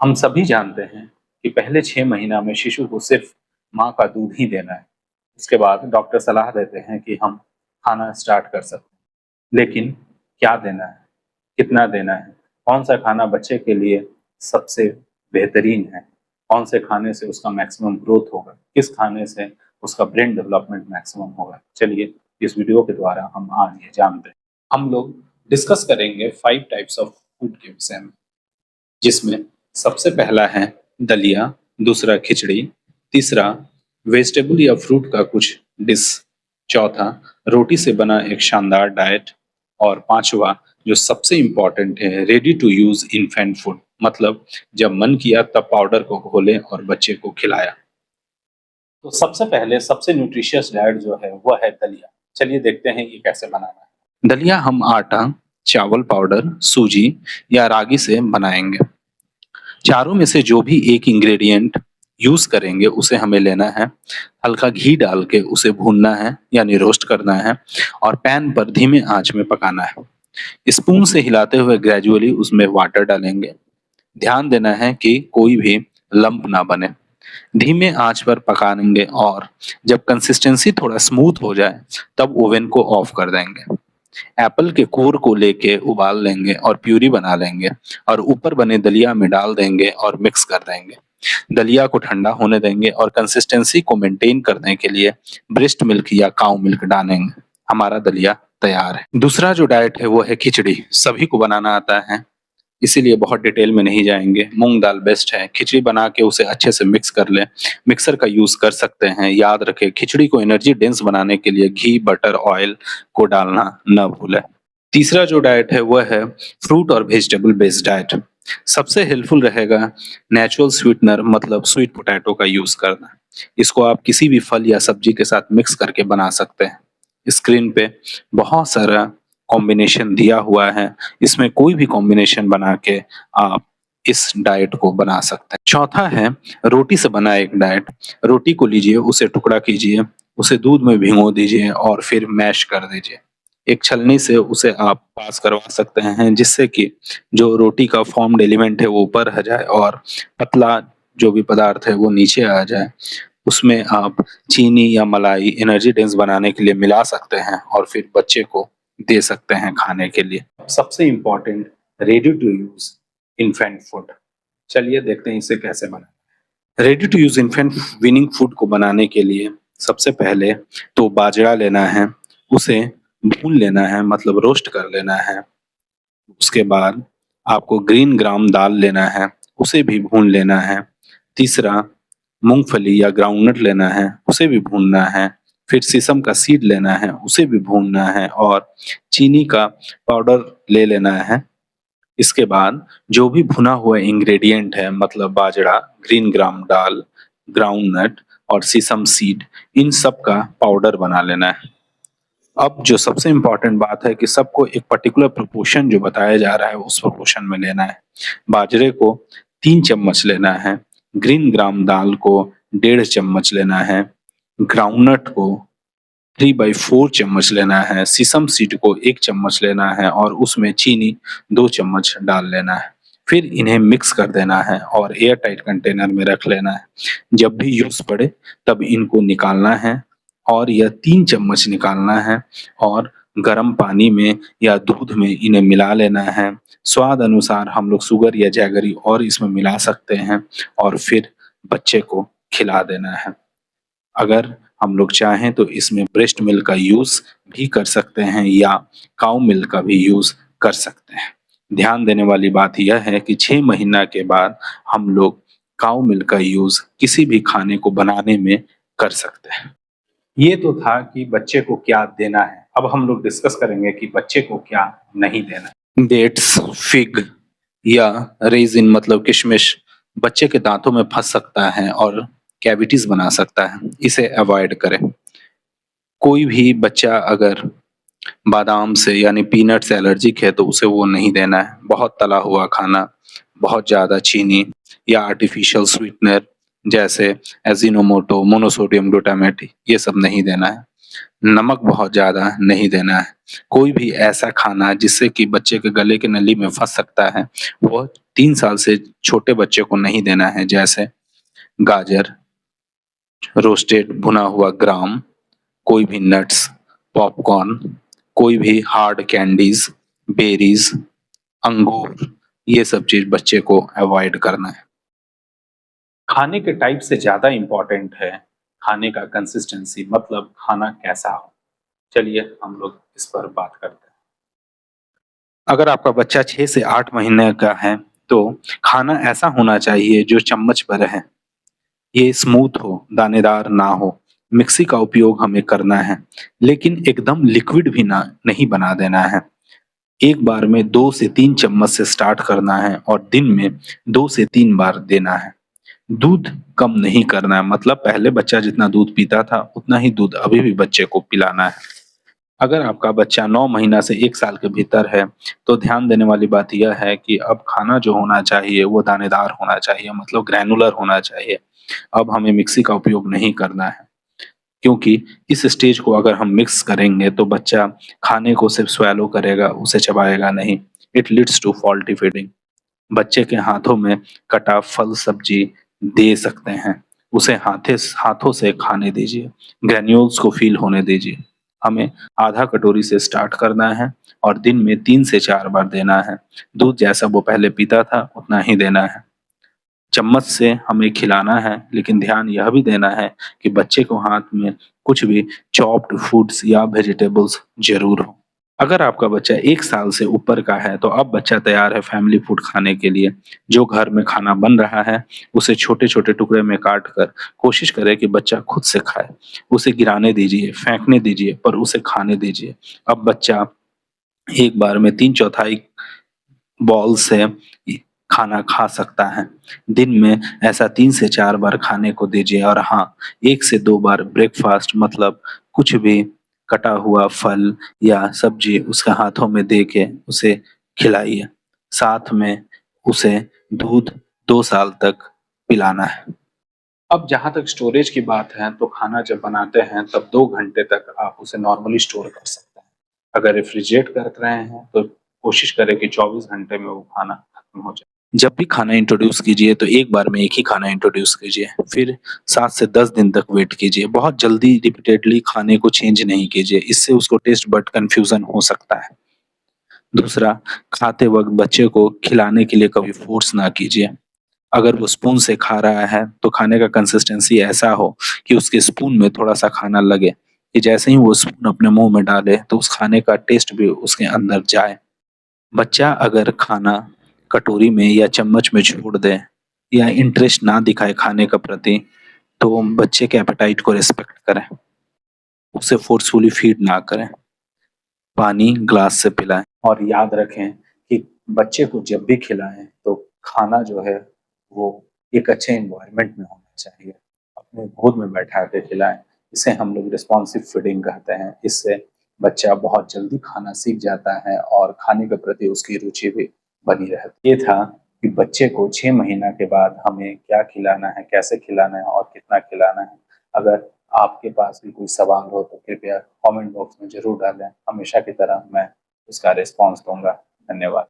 हम सभी जानते हैं कि पहले 6 महीना में शिशु को सिर्फ माँ का दूध ही देना है। उसके बाद डॉक्टर सलाह देते हैं कि हम खाना स्टार्ट कर सकते हैं। लेकिन क्या देना है? कितना देना है? कौन-सा खाना बच्चे के लिए सबसे बेहतरीन है? कौन से खाने से उसका मैक्सिमम ग्रोथ होगा? किस खाने से उसका ब्रेन डेवलपमेंट मैक्सिमम होगा? चलिए इस वीडियो के द्वारा हम आज ये जानते हैं। हम लोग डिस्कस करेंगे 5 टाइप्स ऑफ फूड के विषय में। जिसमें सबसे पहला है दलिया, दूसरा खिचड़ी, तीसरा वेजिटेबल या फ्रूट का कुछ डिश, चौथा रोटी से बना एक शानदार डाइट और पांचवा जो सबसे इम्पोर्टेंट है ready to use infant food, मतलब जब मन किया तब पाउडर को घोले और बच्चे को खिलाया। तो सबसे पहले सबसे न्यूट्रिशियस डाइट जो है वह है दलिया। चलिए देखते हैं ये कैसे बनाना है। दलिया हम आटा, चावल पाउडर, सूजी या रागी से बनाएंगे। चारों में से जो भी एक इंग्रेडिएंट यूज करेंगे उसे हमें लेना है, हल्का घी डाल के उसे भूनना है यानी रोस्ट करना है और पैन पर धीमे आंच में पकाना है। स्पून से हिलाते हुए ग्रेजुअली उसमें वाटर डालेंगे। ध्यान देना है कि कोई भी लंप ना बने। धीमे आंच पर पकाएंगे और जब कंसिस्टेंसी थोड़ा स्मूथ हो जाए तब ओवन को ऑफ कर देंगे। एप्पल के कोर को लेके उबाल लेंगे और प्यूरी बना लेंगे और ऊपर बने दलिया में डाल देंगे और मिक्स कर देंगे। दलिया को ठंडा होने देंगे और कंसिस्टेंसी को मेंटेन करने के लिए ब्रेस्ट मिल्क या काऊ मिल्क डालेंगे। हमारा दलिया तैयार है। दूसरा जो डाइट है वो है खिचड़ी। सभी को बनाना आता है, इसीलिए बहुत डिटेल में नहीं जाएंगे। मूंग दाल बेस्ट है। खिचड़ी बना के उसे अच्छे से मिक्स कर ले। मिक्सर का यूज कर सकते हैं। याद रखें खिचड़ी को एनर्जी डेंस बनाने के लिए घी, बटर, ऑयल को डालना न भूलें। तीसरा जो डाइट है वह है फ्रूट और वेजिटेबल बेस्ड डाइट। सबसे हेल्पफुल रहेगा नेचुरल स्वीटनर, मतलब स्वीट पोटैटो का यूज करना। इसको आप किसी भी फल या सब्जी के साथ मिक्स करके बना सकते हैं। स्क्रीन पे बहुत सारा कॉम्बिनेशन दिया हुआ है, इसमें कोई भी कॉम्बिनेशन बना के आप इस डाइट को बना सकते हैं। चौथा है रोटी से बना एक डाइट। रोटी को लीजिए, उसे टुकड़ा कीजिए, उसे दूध में भिगो दीजिए और फिर मैश कर दीजिए। एक छलनी से उसे आप पास करवा सकते हैं जिससे कि जो रोटी का फॉर्म्ड एलिमेंट है वो ऊपर आ जाए और पतला जो भी पदार्थ है वो नीचे आ जाए। उसमें आप चीनी या मलाई एनर्जी ड्रिंक्स बनाने के लिए मिला सकते हैं और फिर बच्चे को दे सकते हैं खाने के लिए। सबसे important ready to use infant food. चलिए देखते हैं इसे कैसे बनाना। Ready to use infant weaning food को बनाने के लिए सबसे पहले तो बाजरा लेना है, उसे भून लेना है, मतलब रोस्ट कर लेना है। उसके बाद आपको ग्रीन ग्राम दाल लेना है, उसे भी भून लेना है। तीसरा मूंगफली या ग्राउंडनट लेना है, उसे भी भूनना है। फिर सीसम का सीड लेना है, उसे भी भूनना है और चीनी का पाउडर ले लेना है। इसके बाद जो भी भुना हुआ इंग्रेडिएंट है, मतलब बाजरा, ग्रीन ग्राम दाल, ग्राउंडनट और सीसम सीड, इन सब का पाउडर बना लेना है। अब जो सबसे इम्पोर्टेंट बात है कि सबको एक पर्टिकुलर प्रोपोर्शन जो बताया जा रहा है उस प्रोपोर्शन में लेना है। बाजरे को 3 चम्मच लेना है, ग्रीन ग्राम दाल को 1.5 चम्मच लेना है, ग्राउंडनट को 3/4 चम्मच लेना है, सीसम सीड को 1 चम्मच लेना है और उसमें चीनी 2 चम्मच डाल लेना है। फिर इन्हें मिक्स कर देना है और एयर टाइट कंटेनर में रख लेना है। जब भी यूज पड़े तब इनको निकालना है और यह 3 चम्मच निकालना है और गर्म पानी में या दूध में इन्हें मिला लेना है। स्वाद अनुसार हम लोग शुगर या जैगरी और इसमें मिला सकते हैं और फिर बच्चे को खिला देना है। अगर हम लोग चाहें तो इसमें ब्रेस्ट मिल्क का यूज भी कर सकते हैं या काऊ मिल्क का भी यूज कर सकते हैं। ध्यान देने वाली बात यह है कि 6 महीना के बाद हम लोग काऊ मिल्क का यूज किसी भी खाने को बनाने में कर सकते हैं। ये तो था कि बच्चे को क्या देना है। अब हम लोग डिस्कस करेंगे कि बच्चे को क्या नहीं देना है। डेट्स, फिग या रेजिन, मतलब किशमिश, बच्चे के दांतों में फंस सकता है और कैविटीज बना सकता है, इसे अवॉइड करें। कोई भी बच्चा अगर बादाम से यानी पीनट से एलर्जिक है तो उसे वो नहीं देना है। बहुत तला हुआ खाना, बहुत ज्यादा चीनी या आर्टिफिशियल स्वीटनर जैसे एजिनोमोटो, मोनोसोडियम ग्लूटामेट, ये सब नहीं देना है। नमक बहुत ज्यादा नहीं देना है। कोई भी ऐसा खाना जिससे कि बच्चे के गले के नली में फंस सकता है वो 3 साल से छोटे बच्चे को नहीं देना है, जैसे गाजर, रोस्टेड भुना हुआ ग्राम, कोई भी नट्स, पॉपकॉर्न, कोई भी हार्ड कैंडीज, बेरीज, अंगूर, ये सब चीज बच्चे को अवॉइड करना है। खाने के टाइप से ज्यादा इम्पोर्टेंट है खाने का कंसिस्टेंसी, मतलब खाना कैसा हो। चलिए हम लोग इस पर बात करते हैं। अगर आपका बच्चा 6 से 8 महीने का है तो खाना ऐसा होना चाहिए जो चम्मच पर है, ये स्मूथ हो, दानेदार ना हो। मिक्सी का उपयोग हमें करना है, लेकिन एकदम लिक्विड भी ना नहीं बना देना है। एक बार में 2 से 3 चम्मच से स्टार्ट करना है और दिन में 2 से 3 बार देना है। दूध कम नहीं करना है, मतलब पहले बच्चा जितना दूध पीता था उतना ही दूध अभी भी बच्चे को पिलाना है। अगर आपका बच्चा 9 महीना से 1 साल के भीतर है, तो ध्यान देने वाली बात यह है कि अब खाना जो होना चाहिए वो दानेदार होना चाहिए, मतलब ग्रैनुलर होना चाहिए। अब हमें मिक्सी का उपयोग नहीं करना है, क्योंकि इस स्टेज को अगर हम मिक्स करेंगे तो बच्चा खाने को सिर्फ स्वैलो करेगा, उसे चबाएगा नहीं। It leads to faulty feeding. बच्चे के हाथों में कटा फल सब्जी दे सकते हैं, उसे हाथों से खाने दीजिए, ग्रेन्यूल्स को फील होने दीजिए। हमें आधा कटोरी से स्टार्ट करना है और दिन में 3 से 4 बार देना है। दूध जैसा वो पहले पीता था उतना ही देना है। चम्मच से हमें खिलाना है, लेकिन ध्यान यह भी देना है कि बच्चे को हाथ में कुछ भी चॉप्ड फूड्स या वेजिटेबल्स जरूर हो। अगर आपका बच्चा 1 साल से ऊपर का है तो अब बच्चा तैयार है फैमिली फूड खाने के लिए। जो घर में खाना बन रहा है उसे छोटे-छोटे टुकड़े में काट कर कोशिश करें कि बच्चा खुद से खाए। उसे गिराने दीजिए, फेंकने दीजिए, पर उसे खाने दीजिए। अब बच्चा एक बार में 3/4 बॉल से खाना खा सकता है। दिन में ऐसा 3 से 4 बार खाने को दीजिए और हाँ, 1 से 2 बार ब्रेकफास्ट, मतलब कुछ भी कटा हुआ फल या सब्जी उसके हाथों में दे के उसे खिलाइए। साथ में उसे दूध 2 साल तक पिलाना है। अब जहाँ तक स्टोरेज की बात है, तो खाना जब बनाते हैं तब 2 घंटे तक आप उसे नॉर्मली स्टोर कर सकते हैं। अगर रेफ्रिजरेट कर रहे हैं तो कोशिश करें कि 24 घंटे में वो खाना खत्म हो जाए। जब भी खाना इंट्रोड्यूस कीजिए तो एक बार में एक ही खाना इंट्रोड्यूस कीजिए, फिर 7 से 10 दिन तक वेट कीजिए। बहुत जल्दी रिपीटेडली खाने को चेंज नहीं कीजिए, इससे उसको टेस्ट बड कन्फ्यूजन हो सकता है। दूसरा, खाते वक़्त बच्चे को खिलाने के लिए कभी फ़ोर्स ना कीजिए। अगर वो स्पून से खा रहा है तो खाने का कंसिस्टेंसी ऐसा हो कि उसके स्पून में थोड़ा-सा खाना लगे, कि जैसे ही वो स्पून अपने मुँह में डाले तो उस खाने का टेस्ट भी उसके अंदर जाए। बच्चा अगर खाना कटोरी में या चम्मच में छोड़ दे या इंटरेस्ट ना दिखाए खाने का प्रति, तो बच्चे के एपेटाइट को रिस्पेक्ट करें, उसे फ़ोर्सफुली फीड ना करें। पानी ग्लास से पिलाएँ और याद रखें कि बच्चे को जब भी खिलाएँ तो खाना जो है वो एक अच्छे एनवायरनमेंट में होना चाहिए। अपने गोद में बैठा के खिलाएँ, इसे हम लोग रिस्पॉन्सिव फीडिंग कहते हैं। इससे बच्चा बहुत जल्दी खाना सीख जाता है और खाने के प्रति उसकी रुचि भी बनी रहती है। ये था कि बच्चे को 6 महीना के बाद हमें क्या खिलाना है, कैसे खिलाना है और कितना खिलाना है। अगर आपके पास भी कोई सवाल हो तो कृपया कमेंट बॉक्स में ज़रूर डालें। हमेशा की तरह मैं उसका रिस्पॉन्स दूँगा। धन्यवाद।